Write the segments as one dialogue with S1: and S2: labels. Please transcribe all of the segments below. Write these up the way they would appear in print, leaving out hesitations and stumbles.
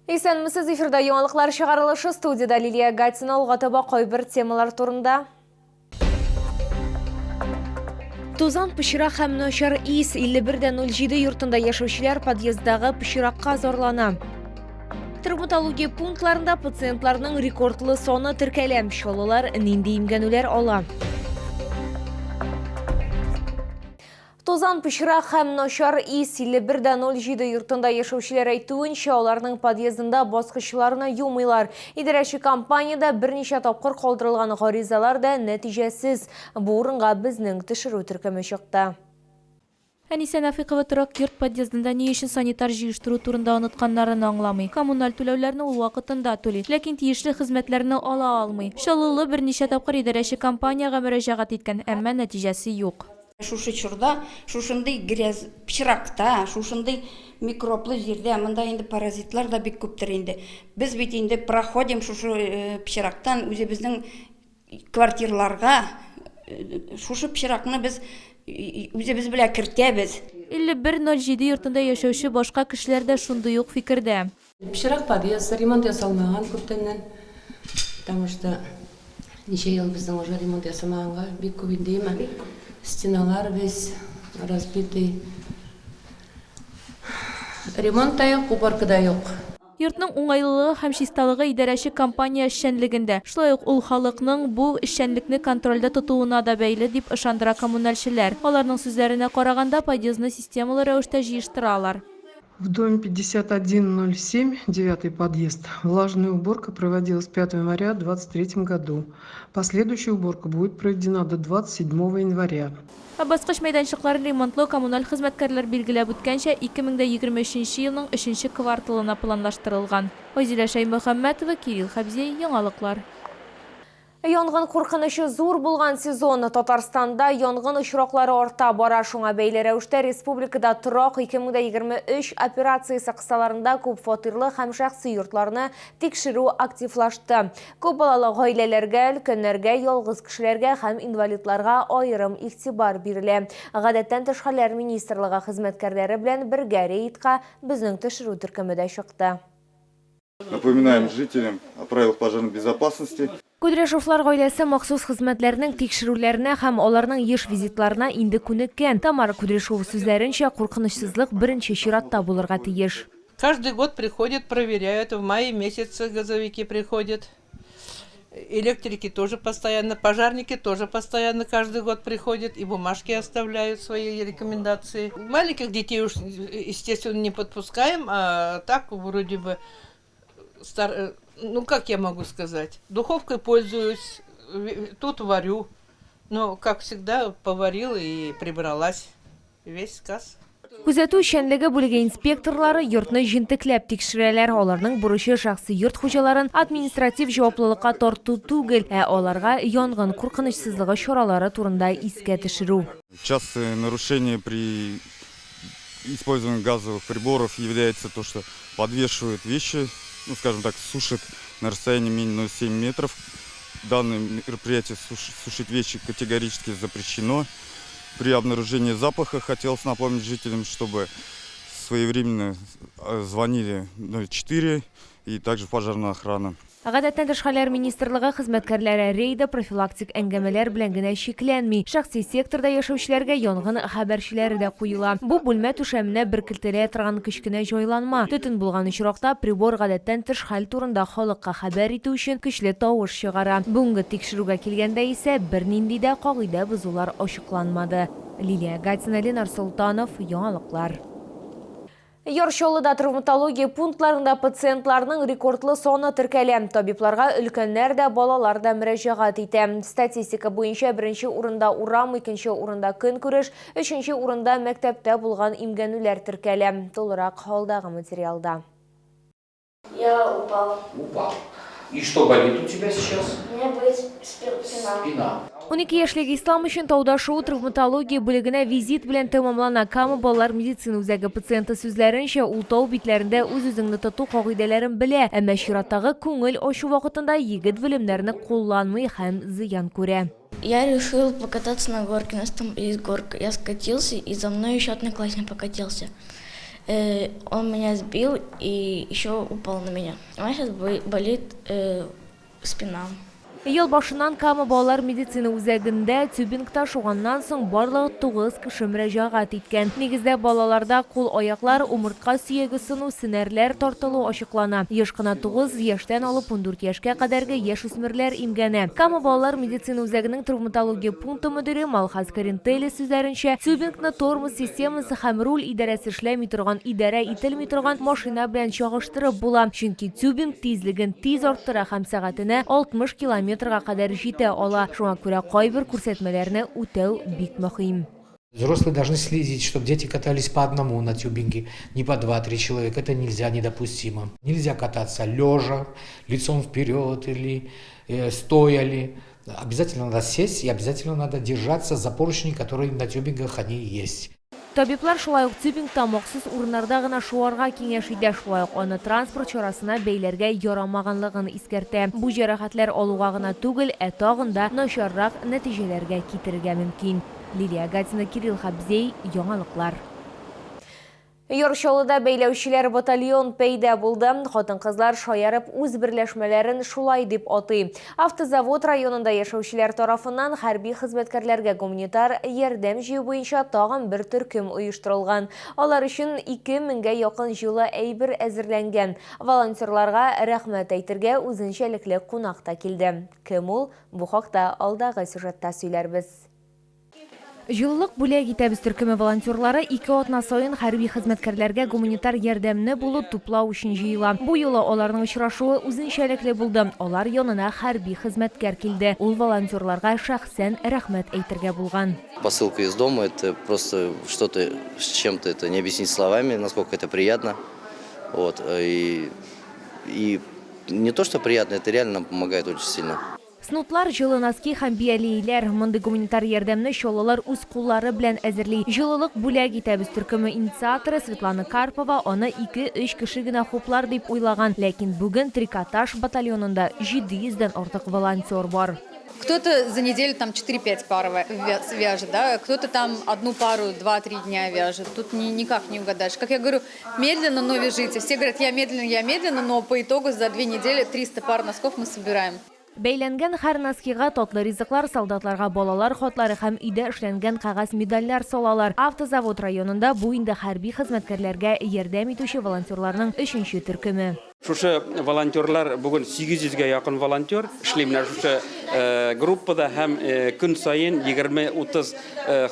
S1: Исәнмесез, эфирда яңалыклар чыгарылышы, студияда Лилия Гатина, улгатаба кайбер темалар турында. Тузан пычрак һәм начар ис 51-07 йортында яшәүчеләр подъездагы пычракка зарлана. Травматология пунктларында пациентларның рекордлы соны теркәлә. Чалалар нинди имгәнүләр ала? Тузан пычрак һәм начар ис 51-07 йортында яшәүчеләр әйтүенчә, аларның подъездында баскычларны юмыйлар. Идарәче компанияда берничә тапкыр калдырылган гаризалар да нәтиҗәсез. Бу урынга безнең тикшерү төркеме чыкты.
S2: Әнисә Нафикова торак йорт подъездында ни өчен санитар җыештыру турында онытканнарын аңламый. Коммуналь түләүләрне ул вакытында түли, ләкин тиешле хезмәтләрне ала алмый. Чаллылы берничә тапкыр идарәче компанияга мөрәҗәгать иткән, әмма нәтиҗәсе юк.
S3: Шушы чорда, шушындай грязь пычракта, шушындай микроплы җирдә, монда инде паразитлар да бик күптер инде. Без бит инде проходим шушы пычрактан үзебезнең квартираларга, шушы пычракны без үзебез белән кертәбез.
S2: 51-07 йортында яшәүче башка кешеләр дә шундый ук фикердә.
S4: Пычрак подъезд, ремонт ясалмаган күптәннән. Потому что ничә ел безнең уже ремонт ясамаганга бик күп индеме. Стеналар весь разбитый. Ремонт та юк, уборка да юк.
S2: Йортның уңайлылыгы һәм чисталыгы идарәче компания эшчәнлегендә. Шулай ук ул халыкның бу эшчәнлекне контрольдә тотуына да бәйле дип ышандыра коммунальчеләр. Аларның сүзләренә караганда, подъездны системалы рәвештә җыештыралар.
S5: В доме 5107, 9 подъезд, влажная уборка проводилась 5 января 2023 году. Последующая уборка будет проведена до 27 января.
S2: Баскыч мәйданчыкларын ремонтлау коммуналь хезмәткәрләр билгеләп үткәнчә 2023 елның 3нче кварталына планлаштырылган. Азилә Шаймөхәммәтова, Кирилл Хәбзей, яңалыклар.
S1: Янгын куркынычы зур булган сезон Татарстанда янгын очраклары арта бара. Шуңа бәйле рәвештә республикада торак 2023 операциясе кысаларында күп фатирлы һәм шәхси йортларны тикшерү активлашты. Күп балалы гаиләләргә, өлкәннәргә, ялгыз кешеләргә һәм инвалидларга аерым игътибар бирелә. Гадәттән тыш хәлләр министрлыгы хезмәткәрләре белән бергә рейдка безнең тикшерү төркеме дә чыкты.
S6: Напоминаем жителям о правилах пожарной безопасности.
S1: Кудряшовлар гаиләсе махсус хезмәтләрнең тикшерүләренә һәм аларның еш визитларына инде күнеккән. Тамара Кудряшова сүзләренчә, куркынычсызлык беренче чиратта булырга тиеш.
S7: Каждый год приходят, проверяют. В мае месяце газовики приходят. Электрики тоже постоянно, пожарники тоже постоянно каждый год приходят и бумажки оставляют свои рекомендации. Маленьких детей уж, естественно, не подпускаем, а так вроде бы ну, как я могу сказать, духовкой пользуюсь, тут варю, но, как всегда, поварила и прибралась. Весь сказ.
S1: Күзәтү эшчәнлеге бүлеге инспекторлары йортны җентекләп тикшерәләр. Аларның бурычы шәхси йорт хуҗаларын административ җаваплылыкка тарту түгел, ә аларга янгын куркынычсызлыгы чаралары турында искә төшерү.
S6: Частые нарушения при использовании газовых приборов является то, что подвешивают вещи, ну, скажем так, сушат на расстоянии минимум 7 метров. Данное мероприятие сушить вещи категорически запрещено. При обнаружении запаха хотелось напомнить жителям, чтобы своевременно звонили 04 и также пожарная охрана.
S1: Гадәттән тыш хәлләр министрлыгы хезмәткәрләре рейда профилактик әңгәмәләр белән генә шикләнми. Шәхси секторда яшәүчеләргә янгын хәбәрчеләре дә куела. Бу бүлмә түшәменә беркелтелә торган кечкенә җайланма. Төтен булган очракта прибор гадәттән тыш хәл турында халыкка хәбәр итү өчен көчле тавыш чыгара. Бүгенге тикшерүгә килгәндә исә бернинди дә кагыйдә бозулар ачыкланмады. Лилия Гатина, Ленар Солтанов, яңалыклар. Чаллыда травматология пунктларында пациентларның рекордлы соны теркәлә. Табибларга өлкәннәр дә, балалар да мөрәҗәгать итә. Статистика буенча беренче урында урам, икенче урында көнкүреш, өченче урында мәктәптә булган имгәнүләр теркәлә. Толырак алдагы материалда.
S8: Я упал.
S9: Упал. И что болит у тебя сейчас?
S8: У меня болит спина.
S9: Спина.
S1: 12 яшьлек Ислам өчен Таудашуу травматология бүлегенә визит белән тәмамлана. Кама балалар медицина үзәге пациенты сүзләренчә, ул тау битләрендә үз-үзеңне тоту кагыйдәләрен белә, әмма чираттагы күңел ачу вакытында егет белемнәрне кулланмый һәм зыян күрә.
S8: Я решил покататься на горке. У нас там есть горка. Я скатился, и за мной еще одноклассник покатился. Он меня сбил и еще упал на меня. У меня сейчас болит спина.
S1: Ел башынан камы балалар медицина үзәгендә тюбингта шуганнан соң барлыгы 9 кеше мөрәҗәгать иткән. Нигездә балаларда кул, аяклар, умыртка сөяге сыну, сенәрләр тартылу ачыклана. Яшь кына 9 яшьтән алып 14 яшькә кадәрге яшүсмерләр имгәнә. Камы балалар медицина үзәгенең травматология пункты мөдире Малхас Каринтели сүзләренчә, тюбингны тормоз системасы һәм руль идарәсе эшләми торган, идарә ителми торган машина белән чагыштырып була. Чөнки тюбинг тизлеген тиз арттыра һәм сәгатенә 60 км кадәр җитә ала. Шуңа күрә кайбер күрсәтмәләрне үтәү бик мөһим.
S10: Взрослые должны следить, чтобы дети катались по одному на тюбинге, не по 2-3 человека. Это нельзя, недопустимо. Нельзя кататься лежа, лицом вперед или стоя ли. Обязательно надо сесть и обязательно надо держаться за поручни, которые на тюбингах они есть.
S1: Табиблар шулай ук тюбингта махсус урыннарда гына шуарга киңәш итә, шулай ук аны транспорт чарасына бәйләргә ярамаганлыгын искәртә. Бу җәрәхәтләр алуга гына түгел, тагын да начаррак нәтиҗәләргә китерергә мөмкин. Лилия Гатина, Кирилл Хабзей, яңалыклар. Йоршалыда бәйләүчеләр батальон пәйдә булды. Хатын-кызлар шаярып үз берләшмәләрен шулай дип атый. Автозавод районында яшәүчеләр тарафыннан хәрби хезмәткәрләргә гуманитар ярдәм җыю буенча тагын бер төркем оештырылган. Алар өчен 2000-гә якын җылы әйбер әзерләнгән. Волонтерларга рәхмәт әйтергә үзенчәлекле кунак та килде. Кем ул? Бу хакта алдагы сюжетта сөйләрбез. Җылылык бүләк итәбез төркеме волонтерлары 2 атна сайын хәрби хезмәткәрләргә гуманитар ярдәмне булып туплау өчен җыела. Бу юлы аларның очрашуы үзенчәлекле булды. Алар янына хәрби хезмәткәр килде. Ул волонтерларга шәхсән рәхмәт әйтергә булган.
S11: Посылка из дома — это просто что-то с чем-то, это не объяснить словами, насколько это приятно. Вот. И не то, что приятно, это реально нам помогает очень сильно.
S1: Снотлар, җылы носки һәм биялиләр, мондый гуманитар ярдәмне чалалар үз куллары белән әзерли. Җылылык бүләк итәбез төркеме инициаторы Светлана Карпова аны 2-3 кеше генә хуплар дип уйлаган, ләкин бүген трикотаж батальонында 700-дән артык волонтер бар.
S12: Кто-то за неделю там 4-5 пар вяжет, да? Кто-то там одну пару 2-3 дня вяжет. Тут никак не угадаешь. Как я говорю, медленно, но вяжите. Все говорят, я медленно, но по итогу за 2 недели 300 пар носков мы собираем.
S1: Бәйләнгән һәр носкига татлы ризыклар, солдатларга балалар хатлары һәм өйдә эшләнгән кагаз медальләр салалар. Автозавод районында бу инде хәрби хезмәткәрләргә ярдәм итүче волонтерларның 3нче төркеме.
S13: Шушы волонтерлар бүген 800-гә якын волонтер эшли менә шушы группада һәм көн сайын 20-30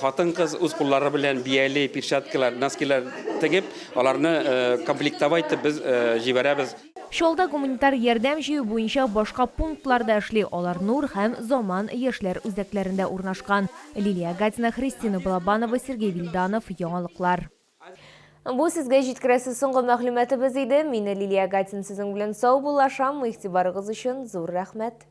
S13: хатын-кыз үз куллары белән бияле, перчаткалар, носкилар тегеп, аларны комплектовать итеп без җибәрәбез.
S1: Шолда гуманитар ярдәм җыю буенча башка пунктларда эшли. Алар Нур һәм Заман яшьләр үзәкләрендә урнашкан. Лилия Гатина, Христина Балабанова, Сергей Вильданов, яңалыклар. Бу сезгә җиткерәсе соңгы мәгълүматыбыз иде. Мине Лилия Гатина сезнең белән сау булашам. Игътибарыгыз өчен зур рәхмәт.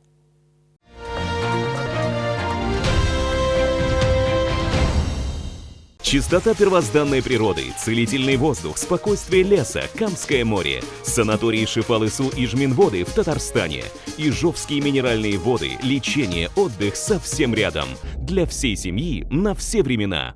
S14: Чистота первозданной природы, целительный воздух, спокойствие леса, Камское море, санаторий Шифалысу и Жминводы в Татарстане, Ижовские минеральные воды, лечение, отдых совсем рядом. Для всей семьи на все времена.